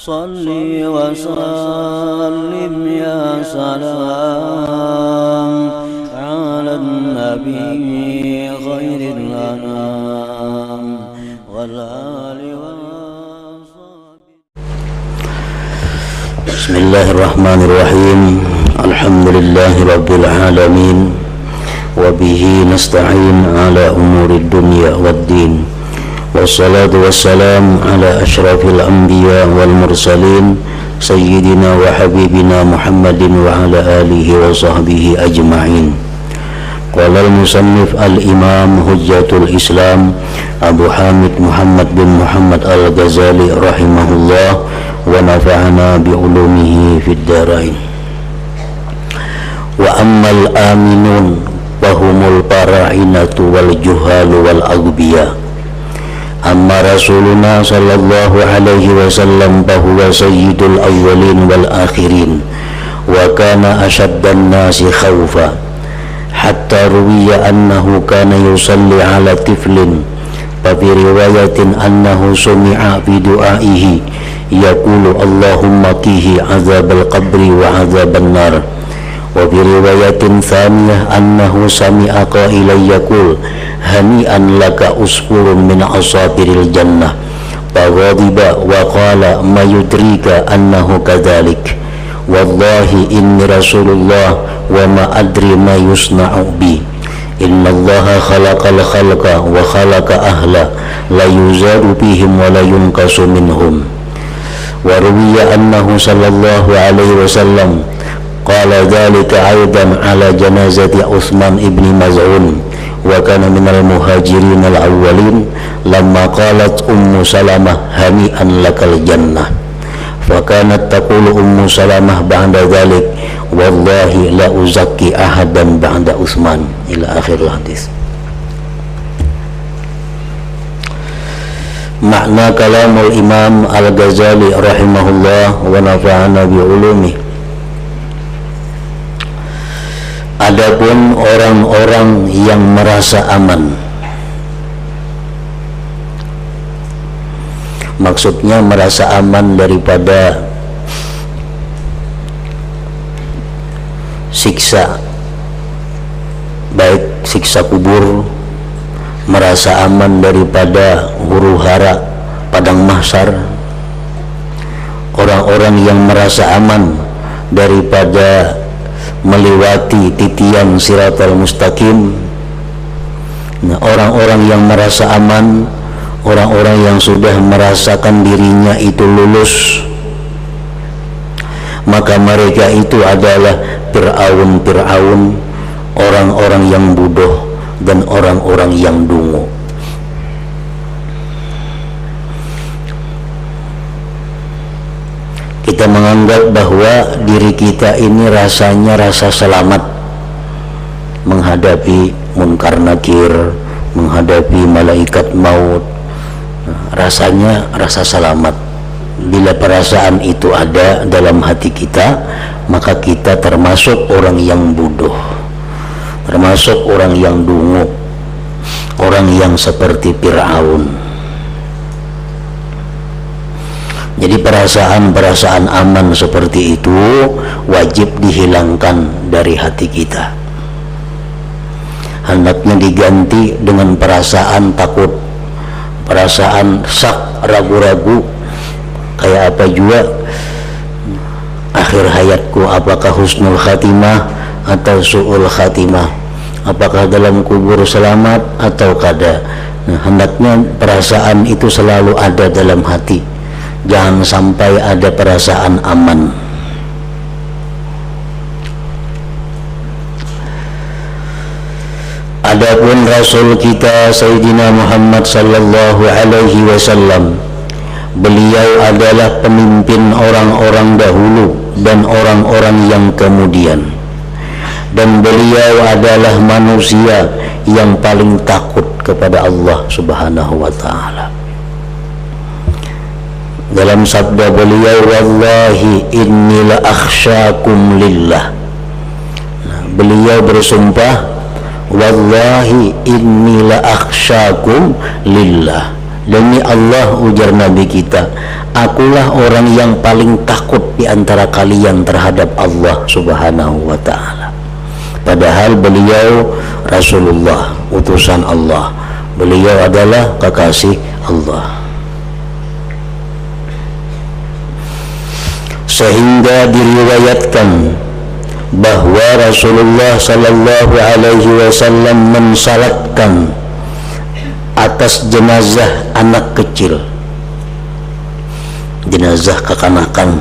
Salli wa sallim ya salam ala nabi khairil anam wal ali wa sahbihi. Bismillahirrahmanirrahim. Alhamdulillahi rabbil alamin. Wa bihi nasta'in ala umuri dunya waddin. Wassalatu wassalamu ala ashrafil anbiya wal mursalin sayyidina wa habibina Muhammadin wa ala alihi wa sahbihi ajma'in. Qala al-musannif al-imam hujjatul islam Abu Hamid Muhammad bin Muhammad al-Ghazali rahimahullah wa nafa'ana bi ulumihi fid darain. Wa ammal aminun wa humul para'inatu wal juhalu wal aghbiya. Amma Rasuluna sallallahu alaihi wasallam fahuwa sayyidul awwalin wal akhirin wa kana ashaddan nasi khawfa hatta ruwiya annahu kana yusalli ala tiflin fa fi riwayatin annahu sumi'a fi du'aihi yaqulu Allahumma qihi azabal qabri wa azaban nar. Wa fi riwayatin thaniyah annahu sami'a qailan yaqul hani'an laka usfurun min asabiril jannah faghadiba wa qala ma yudrika annahu kadhalik wallahi inni rasulullah wa ma adri ma yusna'u bi innallaha khalaqal khalqa wa khalaqa ahla la yuzadu bihim wa la yunqasu minhum. Wa ruwiya annahu sallallahu alaihi wasallam qala dhalika aidan ala janazati Utsman ibn Maz'un wa kana minal muhajirin al-awwalin lamma qalat Ummu Salamah hani'an lakal jannah fa kanat taqulu Ummu Salamah ba'da dhalik wallahi la uzakki ahadan ba'da Utsman ila akhir hadis. Makna kalamul Imam Al-Ghazali rahimahullah wa nafa'ana bi ulumih. Adapun orang-orang yang merasa aman, maksudnya merasa aman daripada siksa, baik siksa kubur, merasa aman daripada huru-hara padang mahsyar, orang-orang yang merasa aman daripada melewati titian siratal mustaqim. Nah, orang-orang yang merasa aman, orang-orang yang sudah merasakan dirinya itu lulus, maka mereka itu adalah Fir'aun, orang-orang yang bodoh dan orang-orang yang dungu. Kita menganggap bahwa diri kita ini rasanya rasa selamat menghadapi munkar nakir, menghadapi malaikat maut. Rasanya rasa selamat. Bila perasaan itu ada dalam hati kita, maka kita termasuk orang yang bodoh, termasuk orang yang dungu, orang yang seperti Fir'aun. Jadi perasaan-perasaan aman seperti itu wajib dihilangkan dari hati kita. Hendaknya diganti dengan perasaan takut, perasaan sak, ragu-ragu. Kayak apa juga akhir hayatku, apakah husnul khatimah atau su'ul khatimah, apakah dalam kubur selamat atau kada. Nah, hendaknya perasaan itu selalu ada dalam hati. Jangan sampai ada perasaan aman. Adapun Rasul kita Sayyidina Muhammad sallallahu alaihi wasallam, beliau adalah pemimpin orang-orang dahulu dan orang-orang yang kemudian, dan beliau adalah manusia yang paling takut kepada Allah Subhanahu wa ta'ala. Dalam sabda beliau, wallahi inni la akhsyakum lillah. Nah, beliau bersumpah, wallahi inni la akhsyakum lillah, Demi Allah, ujar Nabi kita, akulah orang yang paling takut di antara kalian terhadap Allah Subhanahu wa ta'ala. Padahal beliau Rasulullah, utusan Allah. Beliau adalah kekasih Allah. Sehingga diriwayatkan bahwa Rasulullah sallallahu alaihi wasallam mensalatkan atas jenazah anak kecil, jenazah kekanakan.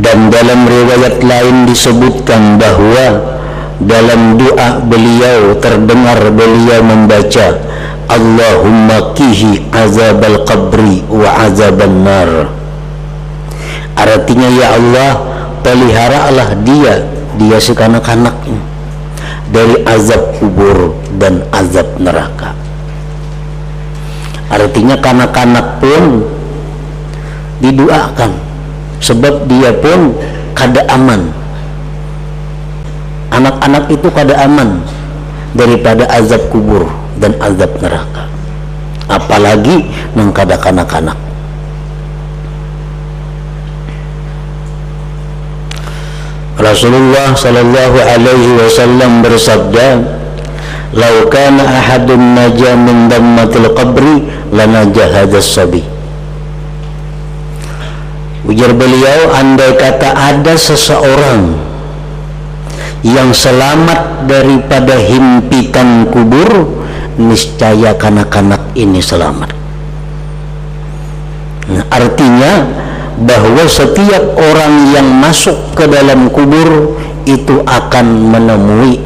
Dan dalam riwayat lain disebutkan bahwa dalam doa beliau terdengar beliau membaca, Allahumma qihi azabal qabri wa azaban nar. Artinya, ya Allah, peliharalah dia si kanak-kanak ini dari azab kubur dan azab neraka. Artinya kanak-kanak pun didoakan, sebab dia pun kada aman. Anak-anak itu kada aman daripada azab kubur dan azab neraka, apalagi nang kada kanak-kanak. Rasulullah sallallahu alaihi wasallam bersabda, "Lau kana ahadun naja min dammatil qabri lanaja hadzal sabi." Ujar beliau, andai kata ada seseorang yang selamat daripada himpitan kubur, niscaya kanak-kanak ini selamat. Nah, artinya bahwa setiap orang yang masuk ke dalam kubur itu akan menemui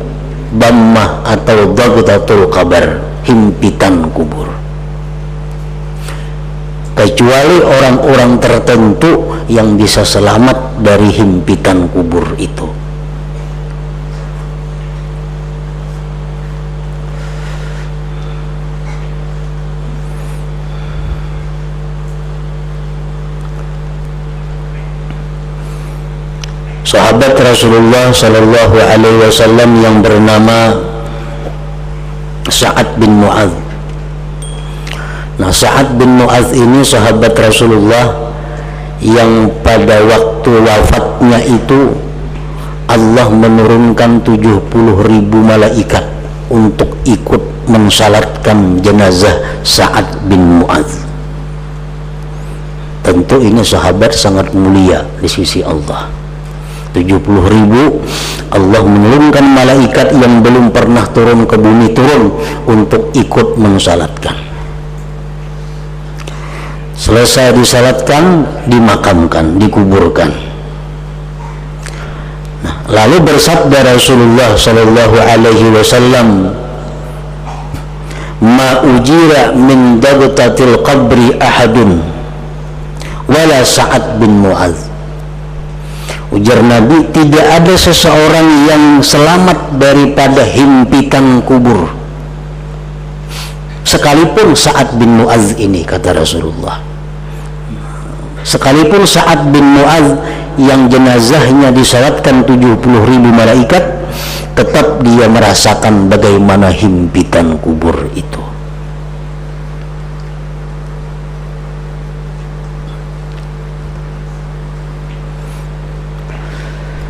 dhammah atau dhaghtatul qabr, himpitan kubur, kecuali orang-orang tertentu yang bisa selamat dari himpitan kubur itu. Sahabat Rasulullah sallallahu alaihi wasallam yang bernama Sa'ad bin Mu'adz. Nah, Sa'ad bin Mu'adz ini sahabat Rasulullah yang pada waktu wafatnya itu Allah menurunkan 70.000 malaikat untuk ikut mensalatkan jenazah Sa'ad bin Mu'adz. Tentu ini sahabat sangat mulia di sisi Allah. 70.000 Allah menurunkan malaikat yang belum pernah turun ke bumi turun untuk ikut mensalatkan. Selesai disalatkan, dimakamkan, dikuburkan. Nah, lalu bersabda Rasulullah sallallahu alaihi wasallam, "Ma ujira min dhaghtatil qabri ahadun wala Sa'ad bin Mu'adz." Ujar Nabi, tidak ada seseorang yang selamat daripada himpitan kubur, sekalipun Sa'ad bin Mu'adz ini, kata Rasulullah. Sekalipun Sa'ad bin Mu'adz yang jenazahnya disalatkan 70.000 malaikat, tetap dia merasakan bagaimana himpitan kubur itu.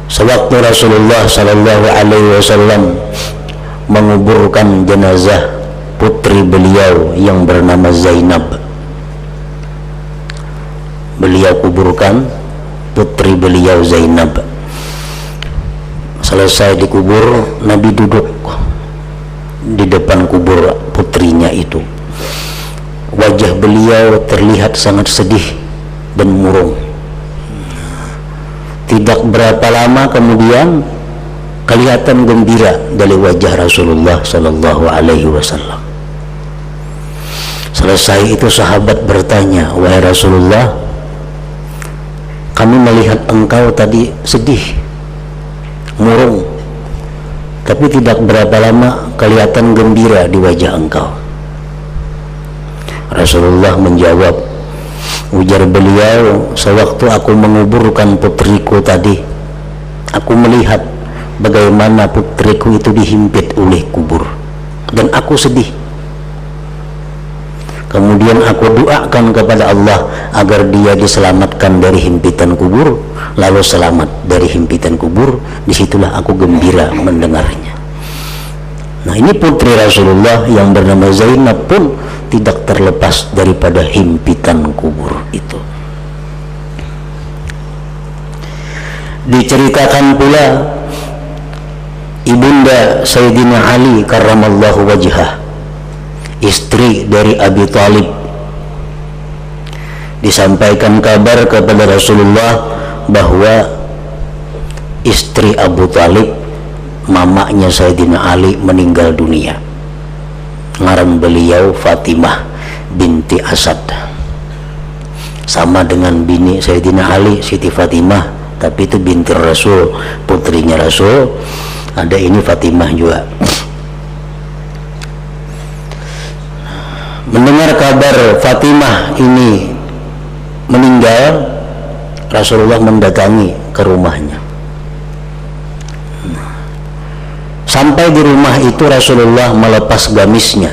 Sewaktu Rasulullah sallallahu alaihi wasallam menguburkan jenazah putri beliau yang bernama Zainab, beliau kuburkan putri beliau Zainab. Selesai dikubur, Nabi duduk di depan kubur putrinya itu. Wajah beliau terlihat sangat sedih dan murung. Tidak berapa lama kemudian kelihatan gembira dari wajah Rasulullah sallallahu alaihi wasallam. Selesai itu sahabat bertanya, "Wahai Rasulullah, kami melihat engkau tadi sedih, murung, tapi tidak berapa lama kelihatan gembira di wajah engkau." Rasulullah menjawab, ujar beliau, "Sewaktu aku menguburkan putriku tadi, aku melihat bagaimana putriku itu dihimpit oleh kubur, dan aku sedih Kemudian aku doakan kepada Allah agar dia diselamatkan dari himpitan kubur, lalu selamat dari himpitan kubur. Disitulah aku gembira mendengarnya. Nah, ini putri Rasulullah yang bernama Zainab pun tidak terlepas daripada himpitan kubur itu. Diceritakan pula ibunda Sayyidina Ali karramallahu wajhah, istri dari Abi Thalib, disampaikan kabar kepada Rasulullah bahwa istri Abu Thalib, mamanya Sayyidina Ali, meninggal dunia. Ngaran beliau Fatimah binti Asad, sama dengan bini Sayyidina Ali, Siti Fatimah, tapi itu binti Rasul, putrinya Rasul. Ada ini Fatimah juga. Mendengar kabar Fatimah ini meninggal, Rasulullah mendatangi ke rumahnya. Sampai di rumah itu Rasulullah melepas gamisnya.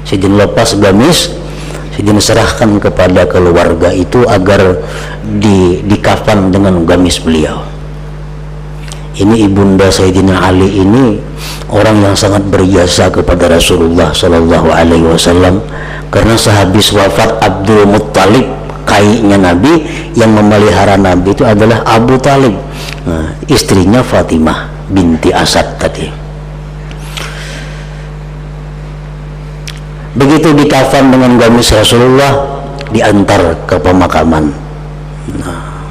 Sidin lepas gamis, Sidin serahkan kepada keluarga itu agar dikafan dengan gamis beliau. Ini ibunda Sayyidina Ali ini orang yang sangat berjasa kepada Rasulullah Sallallahu Alaihi Wasallam, karena sehabis wafat Abdul Muttalib, kainya Nabi, yang memelihara Nabi itu adalah Abu Talib. Nah, istrinya Fatimah binti Asad tadi. Begitu dikafan dengan gamis Rasulullah, diantar ke pemakaman. Nah,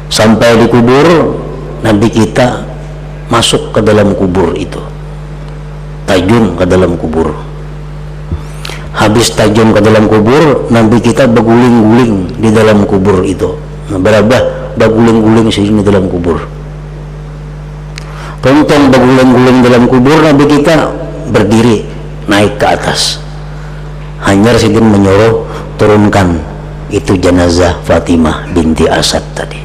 sampai di kubur, Nabi kita masuk ke dalam kubur itu, tajung ke dalam kubur. Habis tajung ke dalam kubur, Nabi kita berguling-guling di dalam kubur itu. Nah, berguling-guling sih di dalam kubur. Tonton berguling-guling dalam kubur, Nabi kita berdiri naik ke atas. Hanyar Sidin menyuruh turunkan itu jenazah Fatimah binti Asad tadi.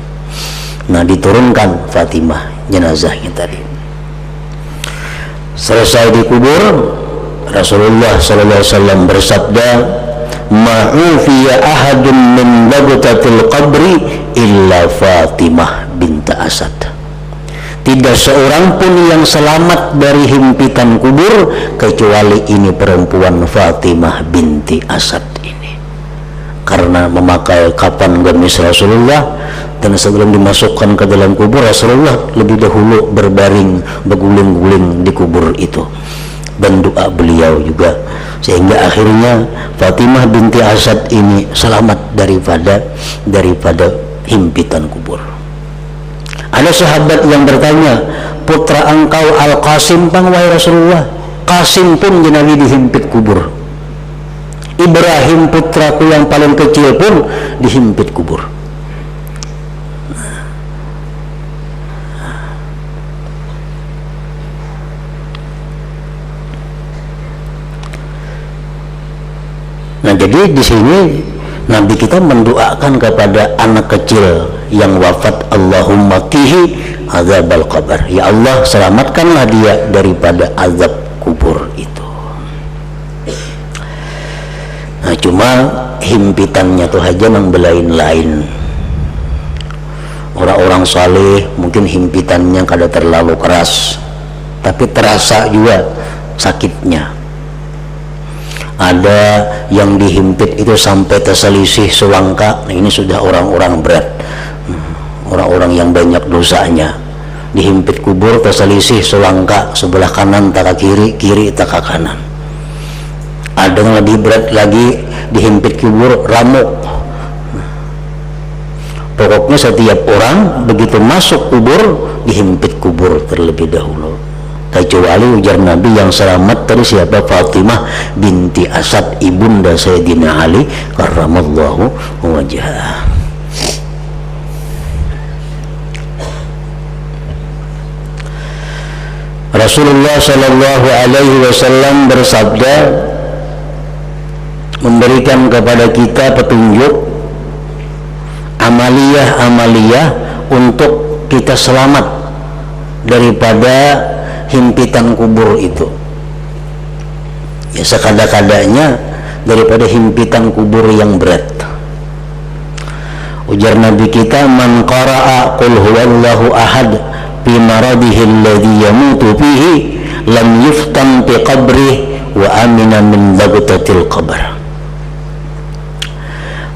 Nah, diturunkan Fatimah jenazahnya tadi. Selesai dikubur, Rasulullah sallallahu alaihi wasallam bersabda, "Ma'ufiya ahadun min bagtatil qabri illa Fatimah binti Asad." Tidak seorang pun yang selamat dari himpitan kubur kecuali ini perempuan Fatimah binti Asad ini. Karena memakai kapan gamis Rasulullah, dan sebelum dimasukkan ke dalam kubur, Rasulullah lebih dahulu berbaring berguling-guling di kubur itu, dan doa beliau juga, sehingga akhirnya Fatimah binti Asad ini selamat daripada himpitan kubur. Ada sahabat yang bertanya, putra engkau Al-Qasim pang wahai Rasulullah? Qasim pun jenawi dihimpit kubur. Ibrahim putraku yang paling kecil pun dihimpit kubur. Nah, jadi di sini Nabi kita mendoakan kepada anak kecil yang wafat, Allahumma qihi azabal qabr, ya Allah selamatkanlah dia daripada azab kubur itu. Nah, cuma himpitannya tuh aja nang belain-lain. Orang-orang saleh mungkin himpitannya kada terlalu keras, tapi terasa juga sakitnya. Ada yang dihimpit itu sampai terselisih selangka. Nah, ini sudah orang-orang berat, orang-orang yang banyak dosanya. Dihimpit kubur terselisih selangka, sebelah kanan tak ke kiri, kiri tak ke kanan. Ada yang lebih berat lagi, dihimpit kubur ramuk. Pokoknya setiap orang begitu masuk kubur, dihimpit kubur terlebih dahulu. Kecuali ujar Nabi yang selamat tadi siapa? Fatimah binti Asad, ibunda Sayyidina Ali karramallahu wajhah. Rasulullah sallallahu alaihi wasallam bersabda, memberikan kepada kita petunjuk amaliyah untuk kita selamat daripada himpitan kubur itu. Ya sekada-kadanya daripada himpitan kubur yang berat. Ujar Nabi kita, man qara'a qul huwallahu ahad fi maradihi alladhi yamutu fihi lam yuftan fi qabrih wa amina min lagutatil qabr.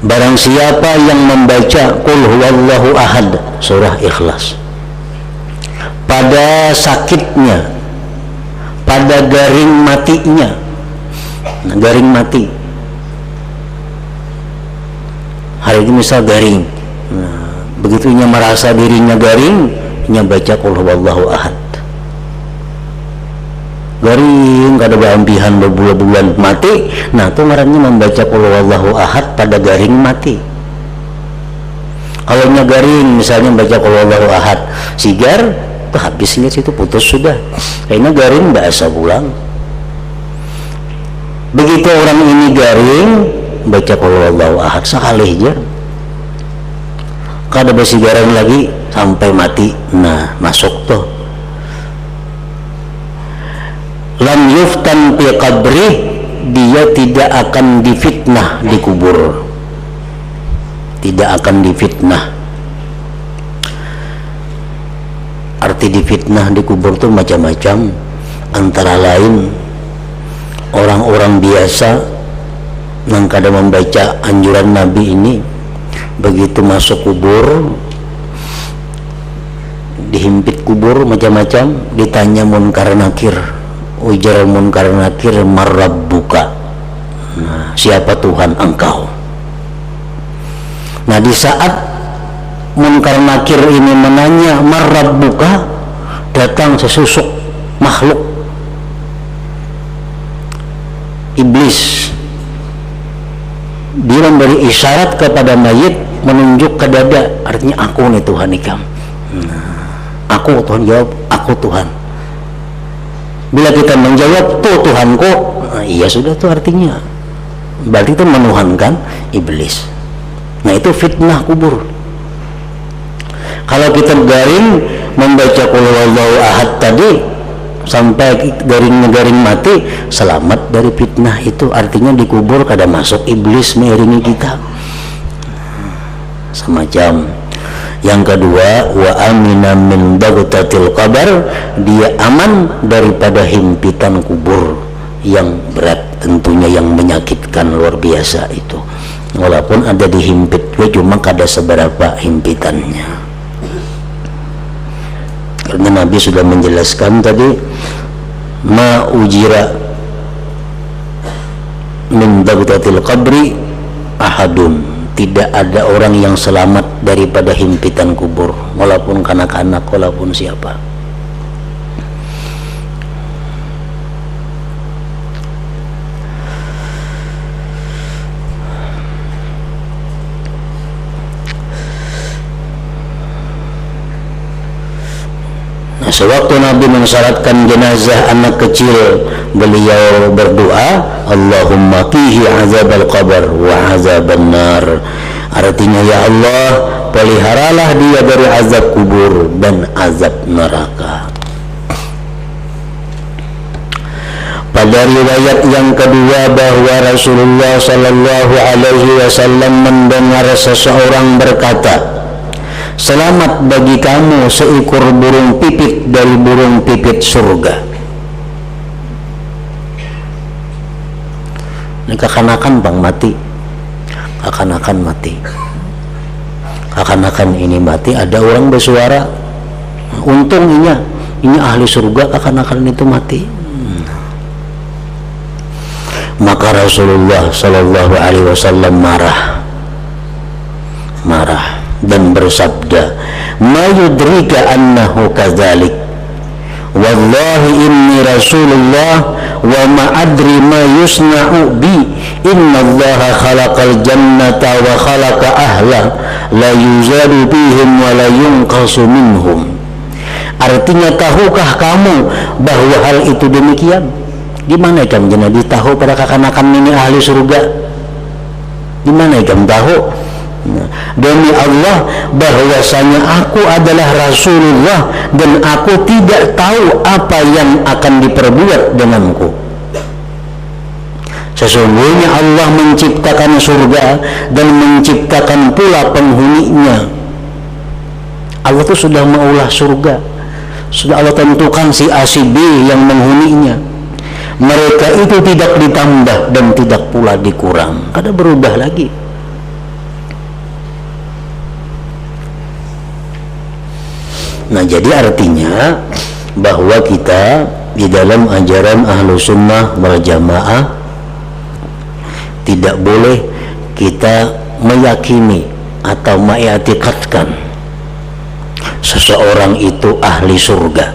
Barang siapa yang membaca qul huwallahu ahad, surah Ikhlas, pada sakitnya, pada garing matinya, garing mati, hari ini misal garing, begitu ia merasa dirinya garing, ia baca qul huwallahu ahad, garing kada beambihan berbulan-bulan mati, nah itu ngarannya membaca qul huwallahu ahad pada garing mati. Kalau nya garing misalnya baca qul huwallahu ahad, sigar tuh habis lihat situ putus sudah, kayaknya garing bahasa pulang. Begitu orang ini garing baca qul huwallahu ahad sekali aja, kada bersigaran lagi sampai mati, nah masuk tuh. Lam yuftan fi qabri, dia tidak akan difitnah di kubur, tidak akan difitnah. Arti difitnah di kubur tuh macam-macam, antara lain orang-orang biasa yang kadang membaca anjuran Nabi ini, begitu masuk kubur, dihimpit kubur macam-macam, ditanya munkar nakir, ujar munkar nakir, marrabbuka, nah, siapa Tuhan engkau. Nah di saat munkar nakir ini menanya marrabbuka, datang sesosok makhluk iblis, dia memberi isyarat kepada mayit, menunjuk ke dada, artinya aku nih Tuhan ikam. Aku Tuhan, jawab aku Tuhan. Bila kita menjawab tuh Tuhanku, nah, iya sudah tuh artinya berarti itu menuhankan iblis. Nah itu fitnah kubur. Kalau kita garing membaca qul huwallahu ahad tadi sampai garing mati, selamat dari fitnah itu, artinya di kubur kada masuk iblis mengiringi kita. Semacam yang kedua, wa amina min bagtatil qabr, dia aman daripada himpitan kubur yang berat, tentunya yang menyakitkan luar biasa itu. Walaupun ada dihimpit, cuma kada seberapa himpitannya. Karena Nabi sudah menjelaskan tadi, ma ujira min bagtatil qabri ahadun, tidak ada orang yang selamat daripada himpitan kubur, walaupun kanak-kanak, walaupun siapa. Nah, sewaktu Nabi mensyaratkan jenazah anak kecil, beliau berdoa, Allahumma qihi azabal qabr wa azaban nar. Artinya, ya Allah, peliharalah dia dari azab kubur dan azab neraka. Pada riwayat yang kedua bahwa Rasulullah sallallahu alaihi wasallam mendengar seseorang berkata, selamat bagi kamu seekor burung pipit dari burung pipit surga. Ini kekanakan bang mati, kekanakan mati, kekanakan ini mati. Ada orang bersuara, untung ini ahli surga, kekanakan itu mati. Maka Rasulullah sallallahu alaihi wasallam marah dan bersabda, ma yudrika annahu kadzalik, wallahi inni rasulullah wa ma adri ma yusna'u bi, inna allaha khalaqal jannata wa khalaqa ahla la yuzadu bihim wa la yunqasu minhum. Artinya, tahukah kamu bahwa hal itu demikian? Di mana kamu jadi tahu pada kekanakan ini ahli surga? Di mana kamu tahu? Demi Allah, bahwasanya aku adalah Rasulullah dan aku tidak tahu apa yang akan diperbuat denganku. Sesungguhnya Allah menciptakan surga dan menciptakan pula penghuninya. Allah itu sudah maulah surga, sudah Allah tentukan si A si B yang menghuninya. Mereka itu tidak ditambah dan tidak pula dikurang, kada berubah lagi. Nah, jadi artinya bahwa kita di dalam ajaran Ahlu Sunnah wal Jamaah tidak boleh kita meyakini atau mengiktikadkan seseorang itu ahli surga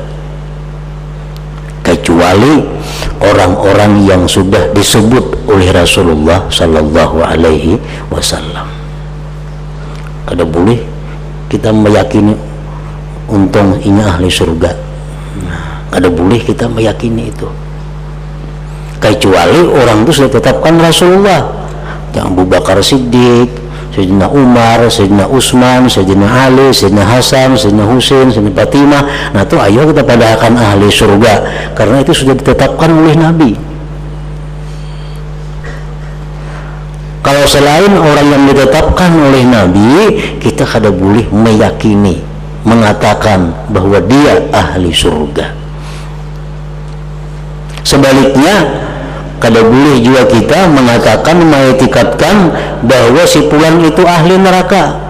kecuali orang-orang yang sudah disebut oleh Rasulullah Sallallahu Alaihi Wasallam. Kada boleh kita meyakini untung ini ahli surga, kada boleh kita meyakini itu kecuali orang itu sudah tetapkan Rasulullah, yang Abu Bakar Siddiq, Sayyidina Umar, Sayyidina Utsman, Sayyidina Ali, Sayyidina Hasan, Sayyidina Husain, Sayyidina Fatimah. Nah itu ayo kita padahkan ahli surga karena itu sudah ditetapkan oleh Nabi. Kalau selain orang yang ditetapkan oleh Nabi, kita kada boleh meyakini, mengatakan bahwa dia ahli surga. Sebaliknya kada boleh juga kita mengatakan, mengiktikadkan bahwa si fulan itu ahli neraka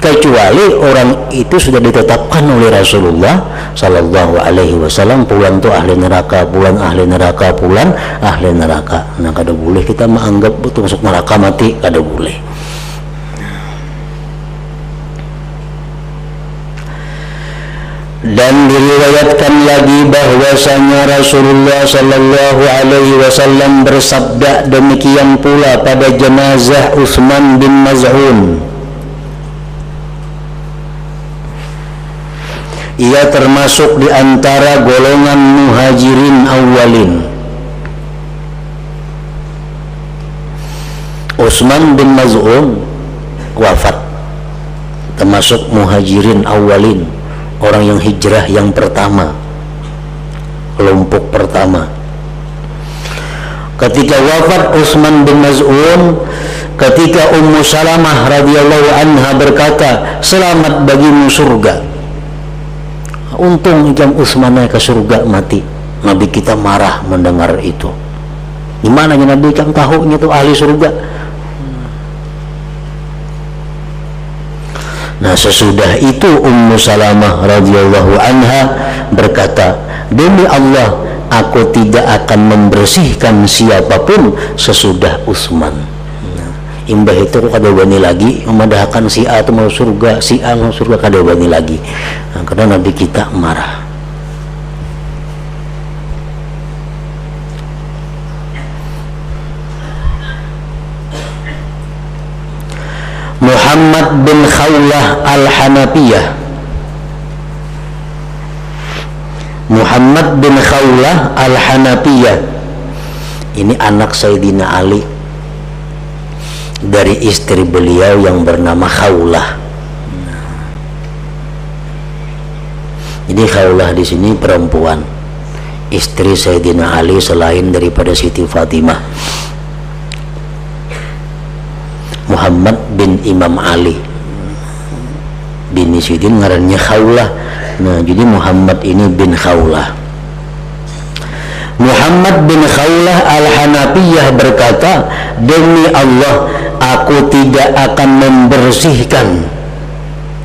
kecuali orang itu sudah ditetapkan oleh Rasulullah Sallallahu Alaihi Wasallam, fulan itu ahli neraka, fulan ahli neraka, fulan ahli neraka. Nah kada boleh kita menganggap betul masuk neraka mati, kada boleh. Dan diriwayatkan lagi bahwasanya Rasulullah Sallallahu Alaihi Wasallam bersabda demikian pula pada jenazah Utsman bin Maz'un. Ia termasuk di antara golongan muhajirin awalin. Utsman bin Maz'un wafat, termasuk muhajirin awalin, orang yang hijrah yang pertama, kelompok pertama. Ketika wafat Utsman bin Maz'un, ketika Ummu Salamah radhiyallahu anha berkata, selamat bagimu surga, untung jam Utsman naik ke surga mati. Nabi kita marah mendengar itu. Gimana ya Nabi kan tahunya itu ahli surga. Nah sesudah itu Ummu Salamah radhiyallahu anha berkata, demi Allah aku tidak akan membersihkan siapapun sesudah Utsman. Nah, imbah itu aku kada wani lagi memadahkan si A itu mau surga, si A mau surga, kada wani lagi. Nah, karena Nabi kita marah. Muhammad bin Khawlah al-Hanafiyah. Muhammad bin Khawlah al-Hanafiyah ini anak Sayyidina Ali dari istri beliau yang bernama Khawlah. Jadi Khawlah di sini perempuan, istri Sayyidina Ali selain daripada Siti Fatimah. Muhammad bin Imam Ali bin Sidin ngarannya Khawlah. Nah jadi Muhammad ini bin Khawlah. Muhammad bin Khawlah al-Hanafiyah berkata, demi Allah aku tidak akan membersihkan.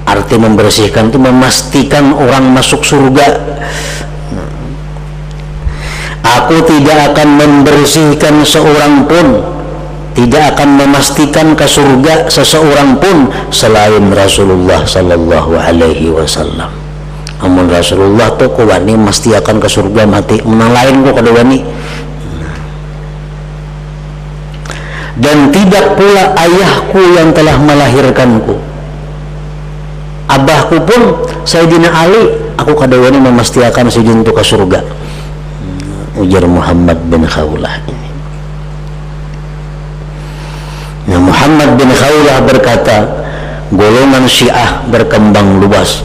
Arti membersihkan itu memastikan orang masuk surga. Aku tidak akan membersihkan seorang pun, tidak akan memastikan ke surga seseorang pun selain Rasulullah Sallallahu Alaihi Wasallam. Amun Rasulullah tu ko wani mesti akan ke surga mati, menang lain ko kada wani. Dan tidak pula ayahku yang telah melahirkanku, abahku pun Sayyidina Ali, aku kada wani memastikan sujud untuk ke surga. Ujar Muhammad bin Khawlah ini. Nah, Muhammad bin Khawlah berkata, golongan Syiah berkembang luas,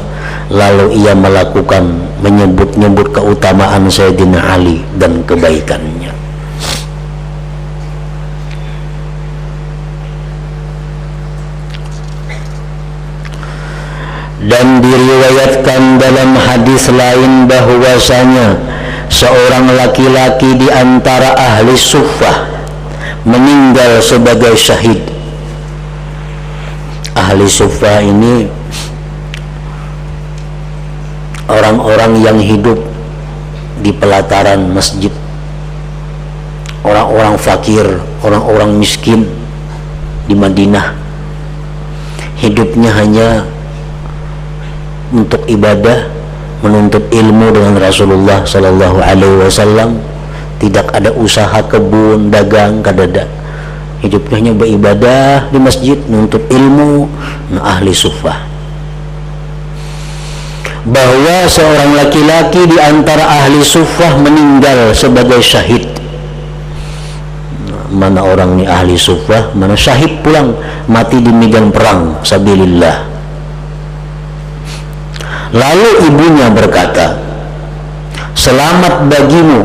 lalu ia melakukan menyebut-nyebut keutamaan Sayyidina Ali dan kebaikannya. Dan diriwayatkan dalam hadis lain bahwasanya seorang laki-laki di antara ahli suffah meninggal sebagai syahid. Ahli suffah ini orang-orang yang hidup di pelataran masjid, orang-orang fakir, orang-orang miskin di Madinah. Hidupnya hanya untuk ibadah, menuntut ilmu dengan Rasulullah sallallahu alaihi wasallam. Tidak ada usaha kebun, dagang, kadada. Hidupnya hanya beribadah di masjid, menuntut ilmu. Ahli suffah. Bahwa seorang laki-laki di antara ahli suffah meninggal sebagai syahid. Mana orang ni ahli suffah, mana syahid pulang, mati di medan perang sabilillah. Lalu ibunya berkata, selamat bagimu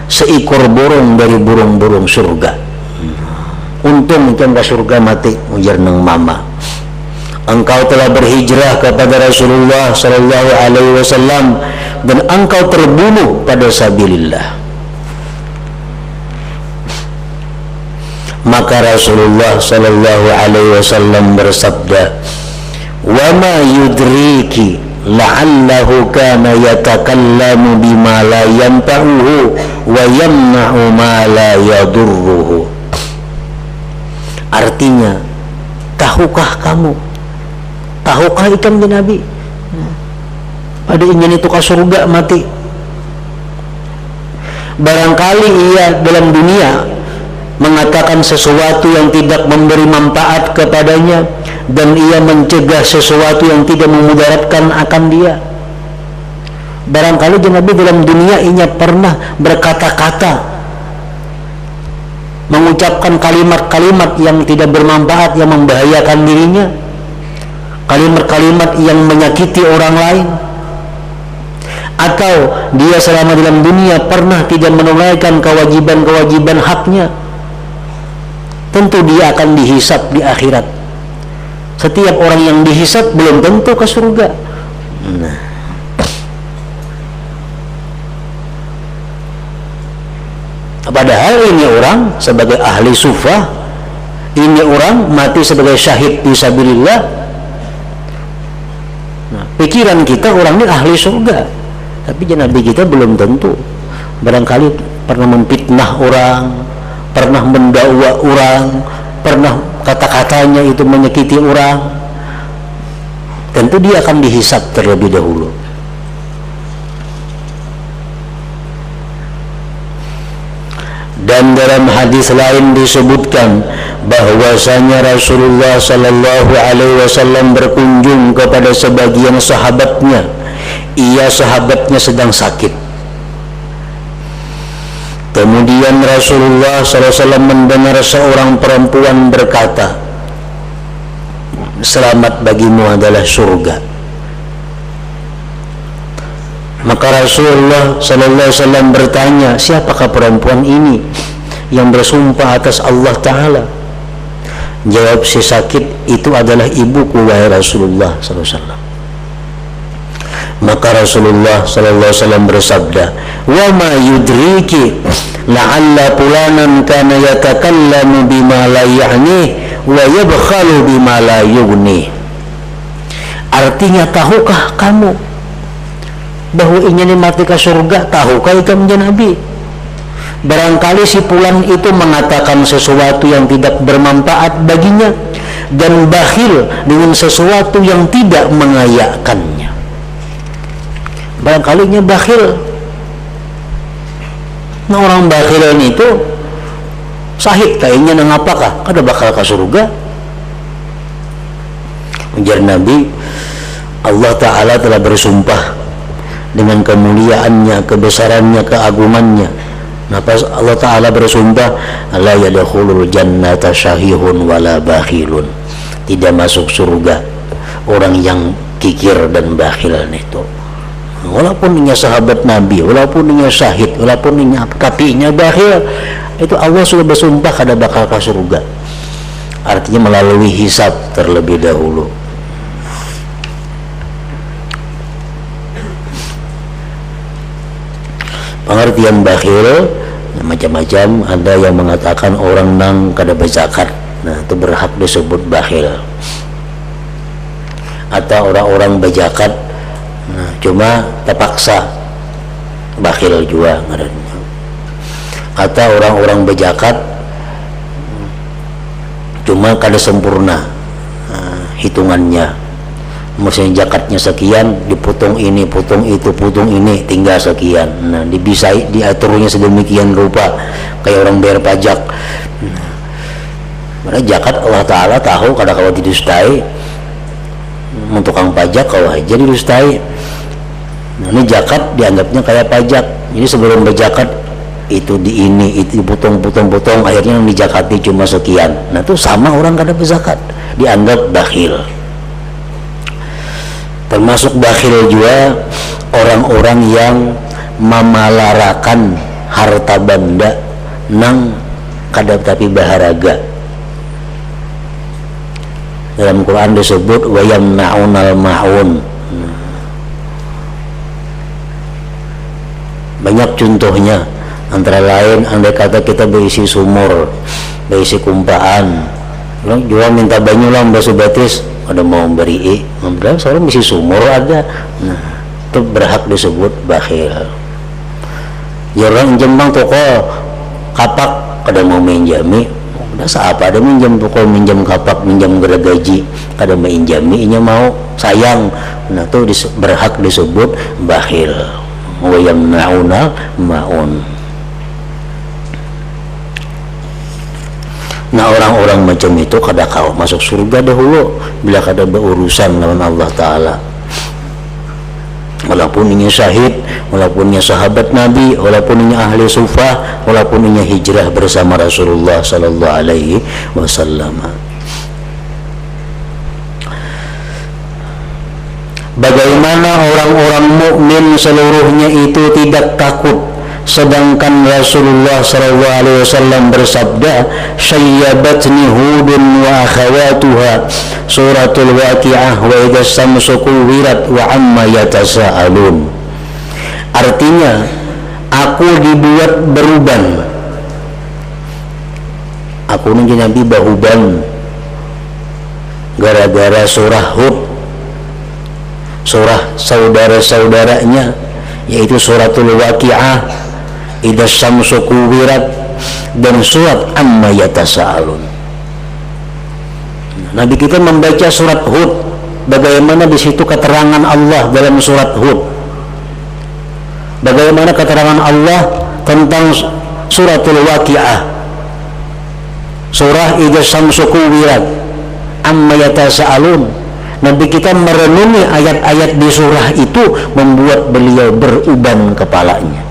seekor burung dari burung-burung surga. Untung ikan ke surga mati, ujar nang mama. Engkau telah berhijrah kepada Rasulullah sallallahu alaihi wasallam dan engkau terbunuh pada sabilillah. Maka Rasulullah sallallahu alaihi wasallam bersabda, "Wa ma yudriki la'allahu kana yatakallamu bima la yanfa'uhu wa yamna'u ma la yadurruhu." Artinya, tahukah kamu, tahukah ikan di Nabi pada ingin itu ke surga mati? Barangkali ia dalam dunia mengatakan sesuatu yang tidak memberi manfaat kepadanya, dan ia mencegah sesuatu yang tidak memudaratkan akan dia. Barangkali Nabi dalam dunia ia pernah berkata-kata, mengucapkan kalimat-kalimat yang tidak bermanfaat, yang membahayakan dirinya, kalimat-kalimat yang menyakiti orang lain. Atau dia selama dalam dunia pernah tidak menunaikan kewajiban-kewajiban haknya. Tentu dia akan dihisab di akhirat. Setiap orang yang dihisab belum tentu ke surga. Padahal ini orang sebagai ahli suffah, ini orang mati sebagai syahid fisabilillah. Pikiran kita orang ini ahli surga, tapi Nabi kita belum tentu. Barangkali pernah memfitnah orang, pernah mendakwa orang, pernah kata-katanya itu menyakiti orang. Tentu dia akan dihisab terlebih dahulu. Dan dalam hadis lain disebutkan bahwasanya Rasulullah sallallahu alaihi wasallam berkunjung kepada sebagian sahabatnya. Sahabatnya sedang sakit. Kemudian Rasulullah SAW mendengar seorang perempuan berkata, selamat bagimu adalah surga. Maka Rasulullah SAW bertanya, siapakah perempuan ini yang bersumpah atas Allah Ta'ala? Jawab si sakit, itu adalah ibuku wahai Rasulullah SAW. Maka Rasulullah SAW bersabda, wa ma yudriki la'alla fulanan kana yatakallamu bima la ya'ni wa yabkhalu bima la yughni. Artinya, tahukah kamu bahwa ingin mati ke surga? Tahukah itu menjadi Nabi? Barangkali si fulan itu mengatakan sesuatu yang tidak bermanfaat baginya dan bakhil dengan sesuatu yang tidak mengayakkannya. Barangkalinya bakhil. Nah, orang bakhil ini itu sahid kayaknya nang apakah kada bakal ke surga. Ujar Nabi, Allah Ta'ala telah bersumpah dengan kemuliaannya, kebesarannya, keagungannya. Napa Allah Ta'ala bersumpah, la yadkhulul jannata syahihun wala bakhilun. Tidak masuk surga orang yang kikir dan bakhil itu. Walaupun dia sahabat Nabi, walaupun dia syahid, walaupun dia kapinya bakhil, itu Allah sudah bersumpah kada bakal ke surga. Artinya melalui hisab terlebih dahulu. pengertian bakhil macam-macam. Ada yang mengatakan orang nang kada berzakat, nah itu berhak disebut bakhil. Atau orang-orang berzakat, nah cuma terpaksa, bakhil juga ngarannya. Atau orang-orang berzakat cuma kada sempurna hitungannya, maksudnya zakatnya sekian, dipotong ini, potong itu, potong ini, tinggal sekian. Nah, bisa diaturnya sedemikian rupa kayak orang bayar pajak. Nah, zakat Allah Ta'ala tahu kada kalau didustai, tukang pajak kalau aja didustai. Nah, ini zakat dianggapnya kayak pajak. Jadi sebelum berzakat itu di ini, itu potong, akhirnya yang dijakati cuma sekian. Nah, itu sama orang kada berzakat, dianggap bakhil. Termasuk bakhil juga orang-orang yang memalarakan harta benda nang kada tapi baharaga. Dalam Quran disebut wa yamna'unal ma'un. Banyak contohnya, antara lain andai kata kita berisi sumur, berisi kumpaan, jual minta banyu lah basuh batis, ada mau beri, membelah soalnya misi sumur ada. Nah, itu berhak disebut bakhil. Ya orang jembang toko kapak kada mau minjami, udah apa ada minjam toko, minjam kapak, minjam gergaji, kada minjami, inya mau sayang. Nah, itu berhak disebut bakhil. Wa yamna'una ma'un. Nah, orang-orang macam itu kada kau masuk surga dahulu bila kada berurusan dengan Allah Ta'ala. Walaupun ini syahid, walaupun ini sahabat Nabi, walaupun ini ahli sufah, walaupun ini hijrah bersama Rasulullah Sallallahu Alaihi Wasallam. Bagaimana orang-orang mukmin seluruhnya itu tidak takut, sedangkan Rasulullah sallallahu alaihi wasallam bersabda, "Syayyabatni Hudun wa akhawatuha, suratul Waqi'ah wa idza syamsu kuwirat wa amma yatasaalun." Artinya, aku dibuat beruban. Aku ini Nabi bahuban gara-gara surah Hud, surah saudara-saudaranya, yaitu suratul Waqi'ah, idza syamsu kuwirat, dan surat amma yatasaalun. Nabi kita membaca surat Hud, bagaimana di situ keterangan Allah dalam surat Hud, bagaimana keterangan Allah tentang suratul Waqi'ah, surah idza syamsu kuwirat, amma yatasaalun. Nabi kita merenungi ayat-ayat di surah itu membuat beliau beruban kepalanya.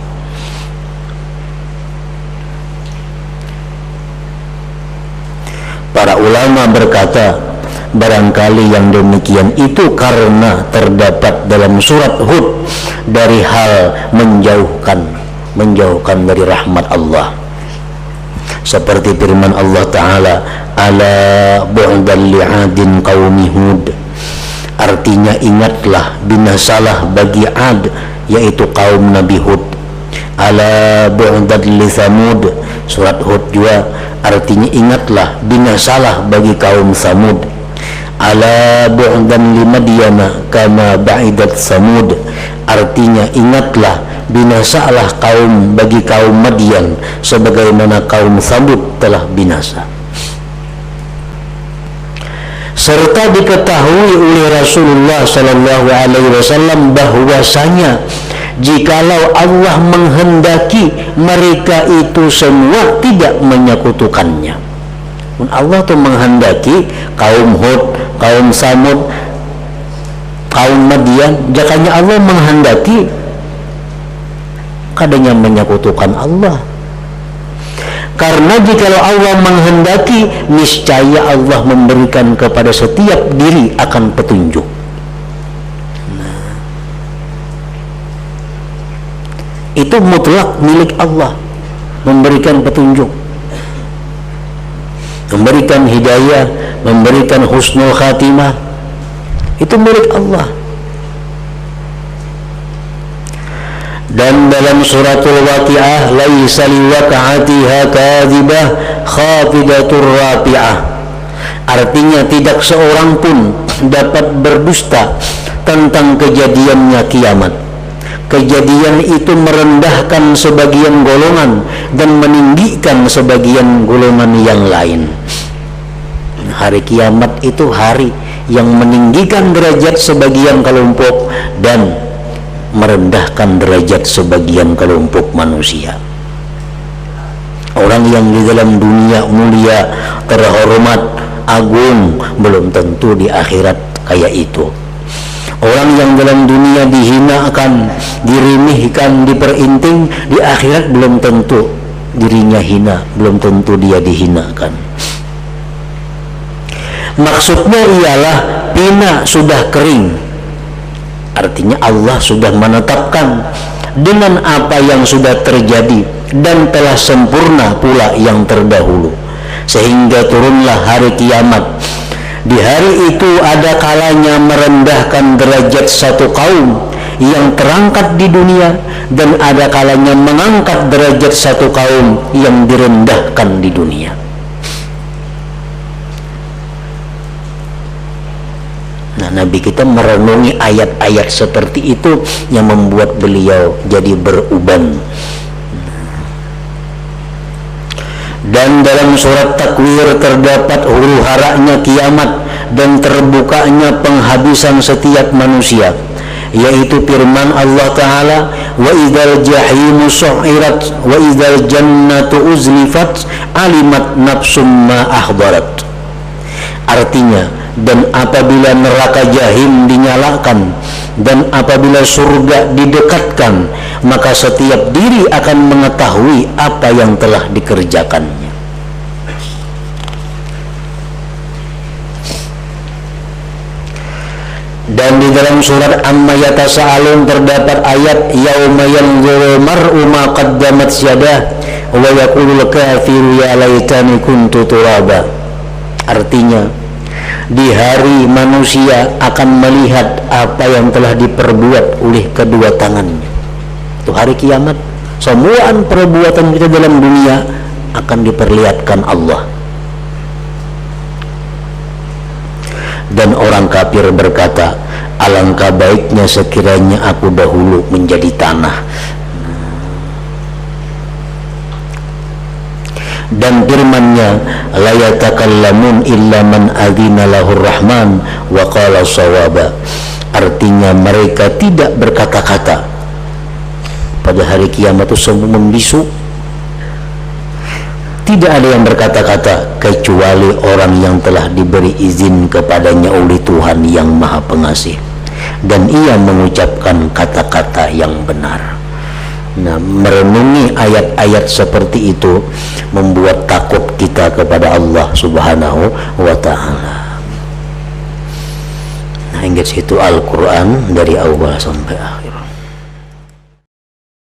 Para ulama berkata, barangkali yang demikian itu karena terdapat dalam surat Hud dari hal menjauhkan dari rahmat Allah. Seperti firman Allah Ta'ala, ala bu'dan li'adin qaumi Hud. Artinya ingatlah binasalah bagi Ad, yaitu kaum Nabi Hud. Ala bu'dan li Thamud, surat Hud juga artinya ingatlah binasalah bagi kaum Thamud. Ala bu'dan li Madyana kama ba'idat Thamud, artinya ingatlah binasalah kaum bagi kaum Madyan sebagaimana kaum Thamud telah binasa. Serta diketahui oleh Rasulullah Sallallahu Alaihi Wasallam bahwasanya jikalau Allah menghendaki mereka itu semua tidak menyekutukannya. Allah tuh menghendaki kaum Hud, kaum Samud, kaum Madian, jakanya Allah menghendaki kadanya menyekutukan Allah. Karena jikalau Allah menghendaki, niscaya Allah memberikan kepada setiap diri akan petunjuk. Nah, itu mutlak milik Allah, memberikan petunjuk, memberikan hidayah, memberikan husnul khatimah, itu milik Allah. Dan dalam suratul Waqi'ah, laisa liwaqa'atiha kadhibah khafidatur rafi'ah, artinya tidak seorang pun dapat berdusta tentang kejadiannya kiamat. Kejadian itu merendahkan sebagian golongan dan meninggikan sebagian golongan yang lain. Hari kiamat itu hari yang meninggikan derajat sebagian kelompok dan merendahkan derajat sebagian kelompok manusia. Orang yang di dalam dunia mulia, terhormat, agung, belum tentu di akhirat kayak itu. Orang yang dalam dunia dihinakan, diremehkan, diperinting, di akhirat belum tentu dirinya hina, belum tentu dia dihinakan. Maksudnya ialah pina sudah kering, artinya Allah sudah menetapkan dengan apa yang sudah terjadi dan telah sempurna pula yang terdahulu, sehingga turunlah hari kiamat. Di hari itu ada kalanya merendahkan derajat satu kaum yang terangkat di dunia, dan ada kalanya mengangkat derajat satu kaum yang direndahkan di dunia. Nah, Nabi kita merenungi ayat-ayat seperti itu yang membuat beliau jadi beruban. Dan dalam surat Takwir terdapat huru-haranya kiamat dan terbukanya penghabisan setiap manusia, yaitu firman Allah Ta'ala, wa idzal jahimu su'irat wa idzal jannatu uzlifat alimat nafsum ma ahdarat. Artinya, dan apabila neraka jahim dinyalakan dan apabila surga didekatkan, maka setiap diri akan mengetahui apa yang telah dikerjakannya. Dan di dalam surat Amma Yatasa'alun terdapat ayat yauma yanzuru mar'u ma qaddamat yadah wa yaqulul kafiru ya laitani kuntu turaba. Artinya, di hari manusia akan melihat apa yang telah diperbuat oleh kedua tangannya. Itu hari kiamat. Semua perbuatan kita dalam dunia akan diperlihatkan Allah. Dan orang kafir berkata, alangkah baiknya sekiranya aku dahulu menjadi tanah. Dan firman-Nya, la yatakallamun illa man adzina lahur rahman wa qala shawaba. Artinya mereka tidak berkata-kata. Pada hari kiamat itu semua membisu. Tidak ada yang berkata-kata kecuali orang yang telah diberi izin kepadanya oleh Tuhan yang Maha Pengasih, dan ia mengucapkan kata-kata yang benar. Nah, merenungi ayat-ayat seperti itu membuat takut kita kepada Allah Subhanahu wa Ta'ala. Nah, hingga situ Al-Quran dari awal sampai akhir.